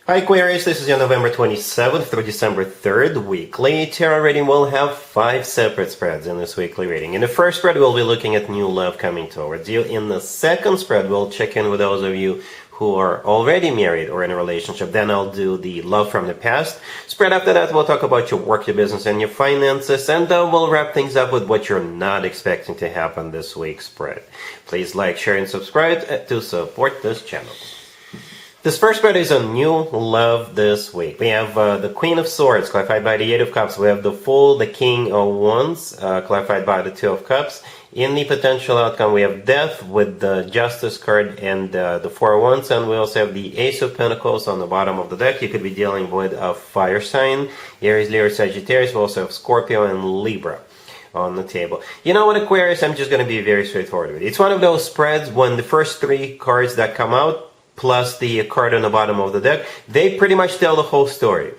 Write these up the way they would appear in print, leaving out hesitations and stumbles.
Hi Aquarius, this is your November 27th through December 3rd weekly tarot reading. We'll have 5 separate spreads in this weekly reading. In the first spread, we'll be looking at new love coming towards you. In the second spread, we'll check in with those of you who are already married or in a relationship. Then I'll do the love from the past spread. After that, we'll talk about your work, your business, and your finances. And we'll wrap things up with what you're not expecting to happen this week's spread. Please like, share, and subscribe to support this channel. This first spread is a new love this week. We have the Queen of Swords, clarified by the Eight of Cups. We have the Fool, the King of Wands, clarified by the Two of Cups. In the potential outcome, we have Death with the Justice card and the Four of Wands. And we also have the Ace of Pentacles on the bottom of the deck. You could be dealing with a fire sign, Aries, Leo, Sagittarius. We also have Scorpio and Libra on the table. You know what, Aquarius? I'm just going to be very straightforward with it. It's one of those spreads when the first 3 cards that come out plus the card on the bottom of the deck, they pretty much tell the whole story.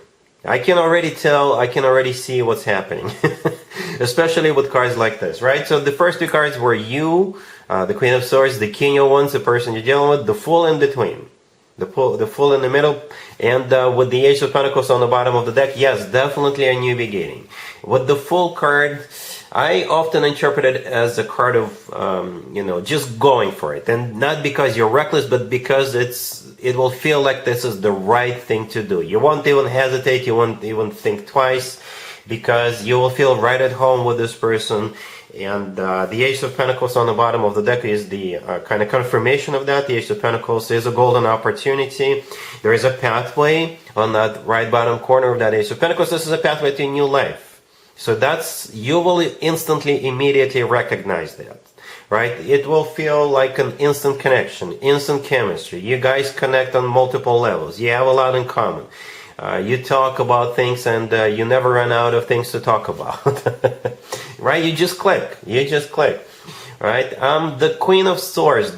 I can already see what's happening. Especially with cards like this, right? So the first 2 cards were you, the Queen of Swords, the King of Wands, the person you're dealing with, the Fool in between. The Fool in the middle, and with the Ace of Pentacles on the bottom of the deck, yes, definitely a new beginning. With the Fool card, I often interpret it as a card of, just going for it. And not because you're reckless, but because it will feel like this is the right thing to do. You won't even hesitate, you won't even think twice, because you will feel right at home with this person. And the Ace of Pentacles on the bottom of the deck is the kind of confirmation of that. The Ace of Pentacles is a golden opportunity. There is a pathway on that right bottom corner of that Ace of Pentacles. This is a pathway to a new life. So you will instantly, immediately recognize that, right? It will feel like an instant connection, instant chemistry. You guys connect on multiple levels. You have a lot in common. You talk about things and you never run out of things to talk about. Right? You just click. Right? The Queen of Swords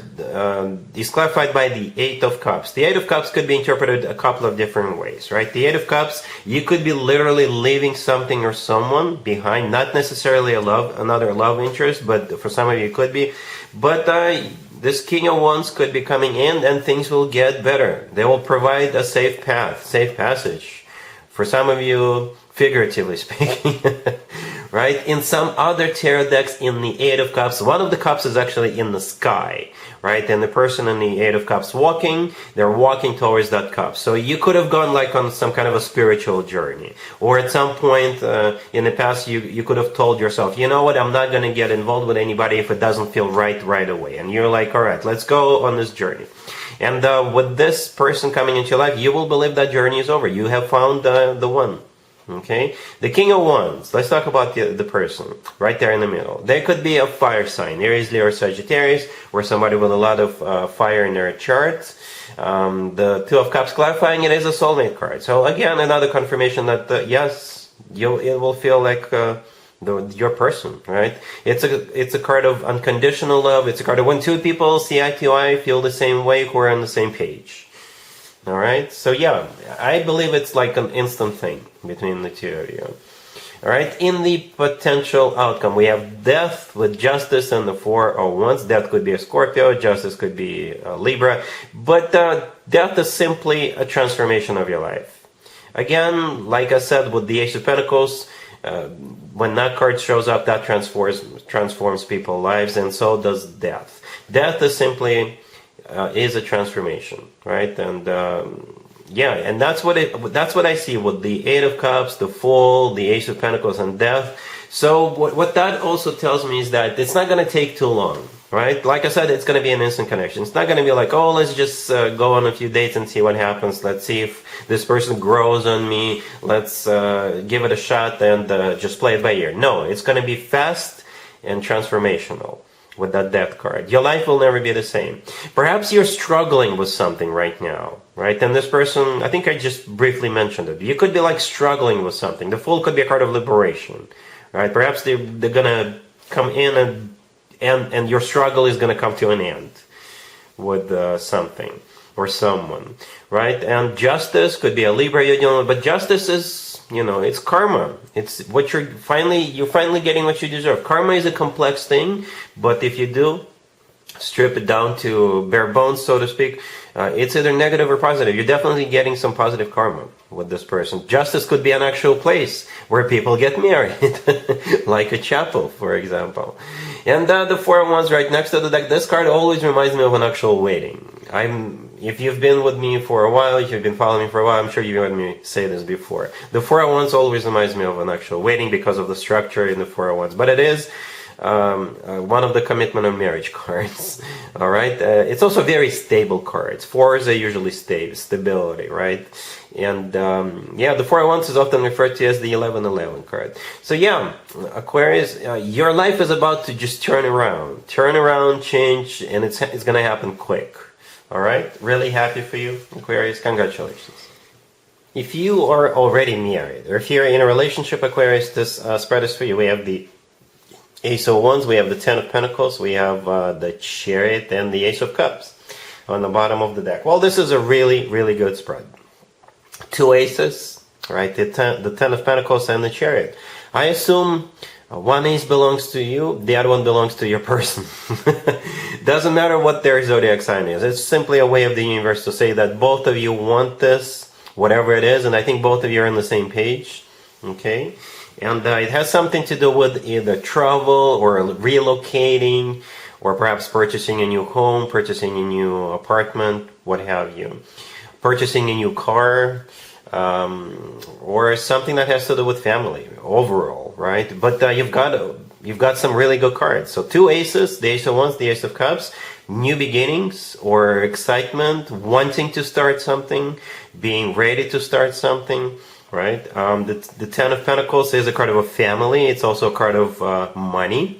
is clarified by the Eight of Cups. The Eight of Cups could be interpreted a couple of different ways, right? The Eight of Cups, you could be literally leaving something or someone behind, not necessarily another love interest, but for some of you it could be. But this King of Wands could be coming in and things will get better. They will provide a safe passage. For some of you, figuratively speaking. Right? In some other tarot decks, in the Eight of Cups, one of the cups is actually in the sky, right? And the person in the Eight of Cups they're walking towards that cup. So you could have gone like on some kind of a spiritual journey. Or at some point in the past, you could have told yourself, you know what, I'm not going to get involved with anybody if it doesn't feel right away. And you're like, all right, let's go on this journey. And with this person coming into your life, you will believe that journey is over. You have found the one. Okay, the King of Wands. Let's talk about the person right there in the middle. They could be a fire sign, Aries, Leo, or Sagittarius, or somebody with a lot of fire in their chart. The Two of Cups clarifying it is a soulmate card. So again, another confirmation that yes, it will feel like your person, right? It's a card of unconditional love. It's a card of when 2 people see eye to eye, feel the same way, who are on the same page. All right, so yeah, I believe it's like an instant thing between the 2 of you. All right, in the potential outcome, we have Death with Justice and the Four of Wands. Death could be a Scorpio, Justice could be a Libra, but Death is simply a transformation of your life. Again, like I said, with the Ace of Pentacles, when that card shows up, that transforms people's lives, and so does Death. Death is simply is a transformation, right? And and that's what I see with the Eight of Cups, the Fool, the Ace of Pentacles, and Death. So what that also tells me is that it's not going to take too long, right? Like I said, it's going to be an instant connection. It's not going to be like, oh, let's just go on a few dates and see what happens. Let's see if this person grows on me. Let's give it a shot and just play it by ear. No, it's going to be fast and transformational. With that Death card, your life will never be the same. Perhaps you're struggling with something right now, right? And this person, I think I just briefly mentioned it. You could be like struggling with something. The Fool could be a card of liberation, right? Perhaps they're gonna come in and your struggle is gonna come to an end with something or someone, right? And Justice could be a Libra you're dealing with, but Justice is, it's karma. It's what you're finally getting what you deserve. Karma is a complex thing, but if you do strip it down to bare bones, so to speak, It's either negative or positive. You're definitely getting some positive karma with this person. Justice could be an actual place where people get married, like a chapel, for example. And the Four of Wands right next to the deck. This card always reminds me of an actual wedding. If you've been with me for a while, if you've been following me for a while, I'm sure you've heard me say this before. The Four of Wands always reminds me of an actual wedding because of the structure in the Four of Wands. But it is one of the commitment and marriage cards. All right. It's also very stable cards. Fours are usually stability, right? And the Four of Wands is often referred to as the 1111 card. So yeah, Aquarius, your life is about to just turn around, change, and it's going to happen quick. All right. Really happy for you, Aquarius. Congratulations. If you are already married, or if you're in a relationship, Aquarius, this spread is for you. We have the Ace of Wands, we have the Ten of Pentacles, we have the Chariot, and the Ace of Cups on the bottom of the deck. Well, this is a really, really good spread. Two aces, right? The Ten of Pentacles and the Chariot. I assume one ace belongs to you, the other one belongs to your person. Doesn't matter what their zodiac sign is. It's simply a way of the universe to say that both of you want this, whatever it is, and I think both of you are on the same page. Okay? And it has something to do with either travel or relocating, or perhaps purchasing a new home, purchasing a new apartment, what have you. Purchasing a new car, or something that has to do with family overall, right? But you've got some really good cards. So two aces, the Ace of Wands, the Ace of Cups, new beginnings or excitement, wanting to start something, being ready to start something. Right, the Ten of Pentacles is a card of a family. It's also a card of money,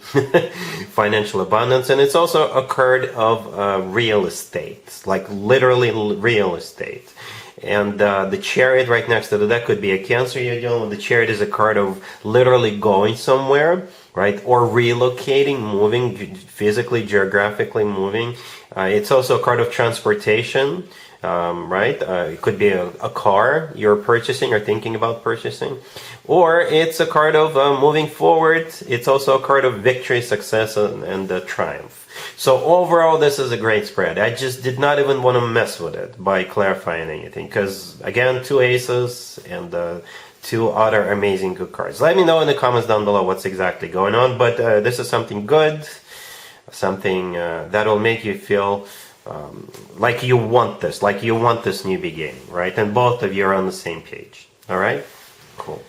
financial abundance, and it's also a card of real estate, like literally real estate. And the Chariot right next to the deck could be a Cancer you're dealing with. The Chariot is a card of literally going somewhere, right, or relocating, moving, physically, geographically moving. It's also a card of transportation. Right? It could be a car you're purchasing or thinking about purchasing. Or it's a card of moving forward. It's also a card of victory, success, and triumph. So overall, this is a great spread. I just did not even want to mess with it by clarifying anything. Because, again, two aces and two other amazing good cards. Let me know in the comments down below what's exactly going on. But this is something good. Something that will make you feel like you want this new beginning, right? And both of you are on the same page. All right, cool.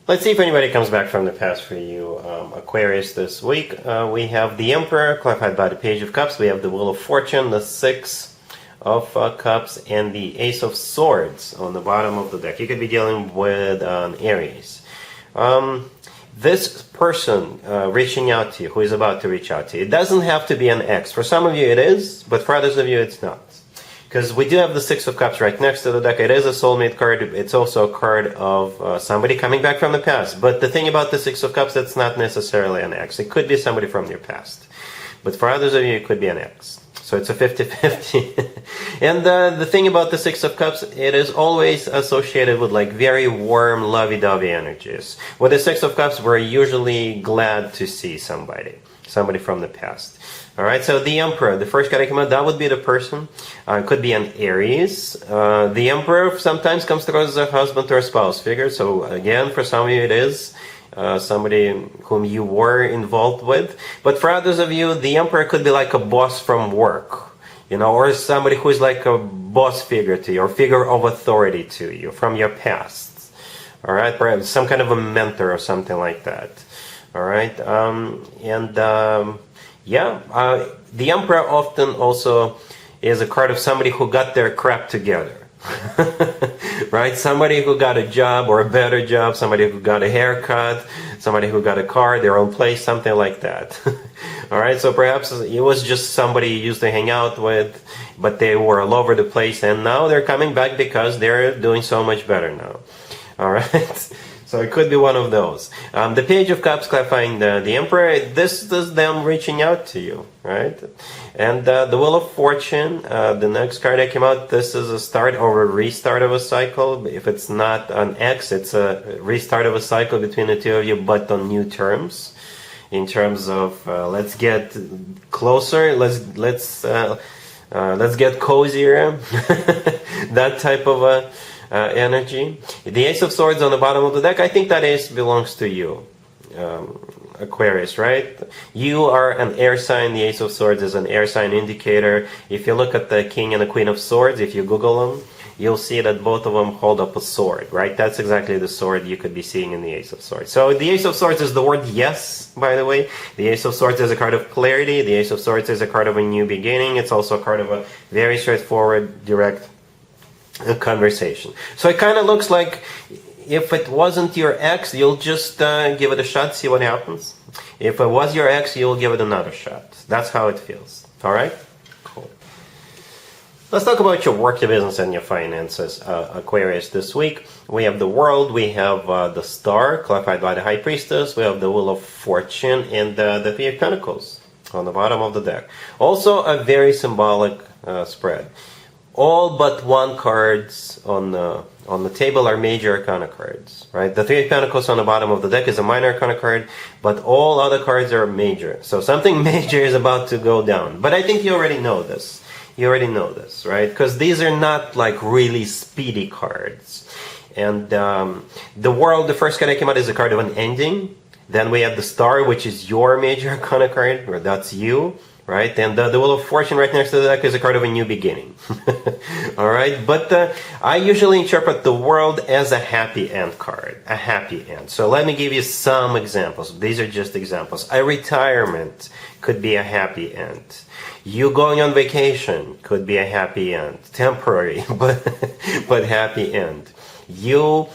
Let's see if anybody comes back from the past for you, Aquarius, this week. We have the Emperor, clarified by the Page of Cups. We have the Wheel of Fortune, the Six of Cups, and the Ace of Swords on the bottom of the deck. You could be dealing with an Aries. This person reaching out to you, who is about to reach out to you, it doesn't have to be an ex. For some of you it is, but for others of you it's not. Because we do have the Six of Cups right next to the deck. It is a soulmate card. It's also a card of somebody coming back from the past. But the thing about the Six of Cups, it's not necessarily an ex. It could be somebody from your past. But for others of you, it could be an ex. So it's a 50-50. And the thing about the Six of Cups, it is always associated with like very warm, lovey-dovey energies. With the Six of Cups, we're usually glad to see somebody from the past. All right, so the Emperor, the first card that came out, that would be the person. It could be an Aries. The Emperor sometimes comes through as a husband or a spouse figure. So again, for some of you, it is somebody whom you were involved with. But for others of you, the Emperor could be like a boss from work, you know, or somebody who is like a boss figure to you, or figure of authority to you from your past. All right, perhaps some kind of a mentor or something like that. All right, the Emperor often also is a card of somebody who got their crap together. Right? Somebody who got a job or a better job, somebody who got a haircut, somebody who got a car, their own place, something like that. All right, so perhaps it was just somebody you used to hang out with, but they were all over the place, and now they're coming back because they're doing so much better now. All right. So it could be one of those. The Page of Cups clarifying the Emperor, this is them reaching out to you, right? And the Wheel of Fortune, the next card that came out, this is a start or a restart of a cycle. If it's not an X, it's a restart of a cycle between the two of you, but on new terms. In terms of let's get closer, let's let's get cozier, that type of energy. The Ace of Swords on the bottom of the deck, I think that ace belongs to you, Aquarius, right? You are an air sign. The Ace of Swords is an air sign indicator. If you look at the King and the Queen of Swords, if you Google them, you'll see that both of them hold up a sword, right? That's exactly the sword you could be seeing in the Ace of Swords. So the Ace of Swords is the word yes, by the way. The Ace of Swords is a card of clarity. The Ace of Swords is a card of a new beginning. It's also a card of a very straightforward, direct conversation. So it kind of looks like if it wasn't your ex, you'll just give it a shot, see what happens. If it was your ex, you'll give it another shot. That's how it feels. All right? Cool. Let's talk about your work, your business, and your finances, Aquarius, this week. We have the World, we have the Star, clarified by the High Priestess, we have the Wheel of Fortune, and the Three of Pentacles on the bottom of the deck. Also a very symbolic spread. All but one cards on the table are major arcana cards, right? The Three of Pentacles on the bottom of the deck is a minor arcana card, but all other cards are major. So something major is about to go down. But I think you already know this. You already know this, right? Because these are not like really speedy cards. And the World, the first card that came out is a card of an ending. Then we have the Star, which is your major arcana card, or that's you, right? And the Wheel of Fortune right next to the deck is a card of a new beginning. All right? But I usually interpret the World as a happy end card, a happy end. So let me give you some examples. These are just examples. A retirement could be a happy end. You going on vacation could be a happy end. Temporary, but happy end. You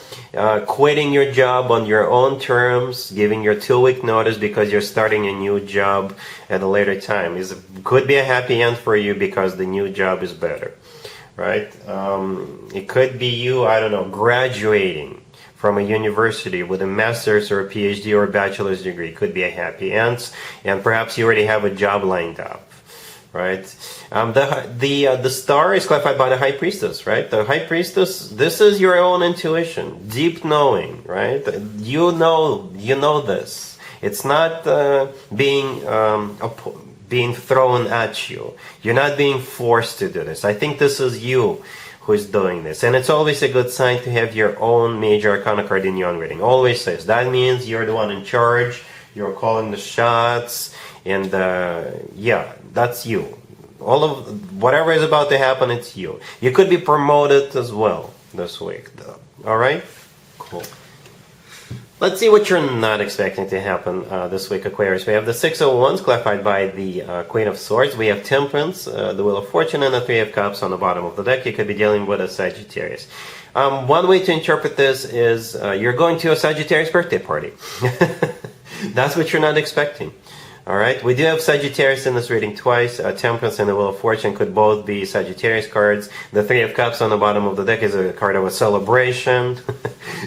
quitting your job on your own terms, giving your 2-week notice because you're starting a new job at a later time, could be a happy end for you because the new job is better, right? It could be you, I don't know, graduating from a university with a master's or a PhD or a bachelor's degree. Could be a happy end, and perhaps you already have a job lined up. Right, the Star is clarified by the High Priestess, right? The High Priestess, this is your own intuition, deep knowing, right? You know this. It's not being thrown at you. You're not being forced to do this. I think this is you who's doing this, and it's always a good sign to have your own major arcana card in your own reading. Always says that means you're the one in charge. You're calling the shots, and yeah, that's you. All of whatever is about to happen, it's you. You could be promoted as well this week, though. All right, cool. Let's see what you're not expecting to happen this week, Aquarius. We have the Six of Wands, clarified by the Queen of Swords. We have Temperance, the Wheel of Fortune, and the Three of Cups on the bottom of the deck. You could be dealing with a Sagittarius. One way to interpret this is you're going to a Sagittarius birthday party. That's what you're not expecting. All right, we do have Sagittarius in this reading twice. Temperance and the Wheel of Fortune could both be Sagittarius cards. The Three of Cups on the bottom of the deck is a card of a celebration.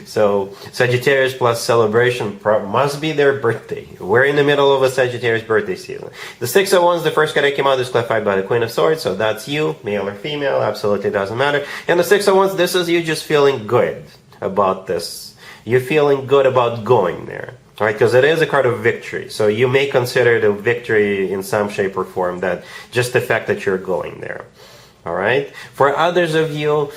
So Sagittarius plus celebration must be their birthday. We're in the middle of a Sagittarius birthday season. The Six of Wands, the first card that came out, is clarified by the Queen of Swords. So that's you, male or female, absolutely doesn't matter. And the Six of Wands, this is you just feeling good about this. You're feeling good about going there. Right, because it is a card of victory. So you may consider it a victory in some shape or form, that just the fact that you're going there. All right. For others of you,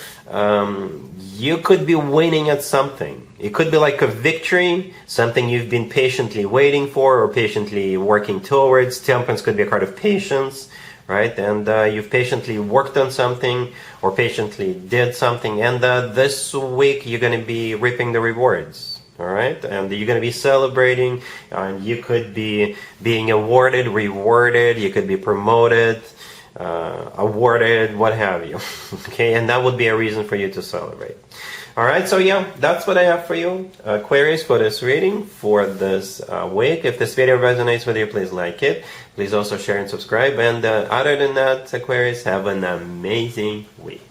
you could be winning at something. It could be like a victory, something you've been patiently waiting for or patiently working towards. Temperance could be a card of patience, right? And you've patiently worked on something or patiently did something. And this week you're going to be reaping the rewards. All right, and you're going to be celebrating, and you could be being awarded, rewarded, you could be promoted, awarded, what have you. Okay, and that would be a reason for you to celebrate. All right, so yeah, that's what I have for you, Aquarius, for this reading for this week. If this video resonates with you, please like it. Please also share and subscribe. And other than that, Aquarius, have an amazing week.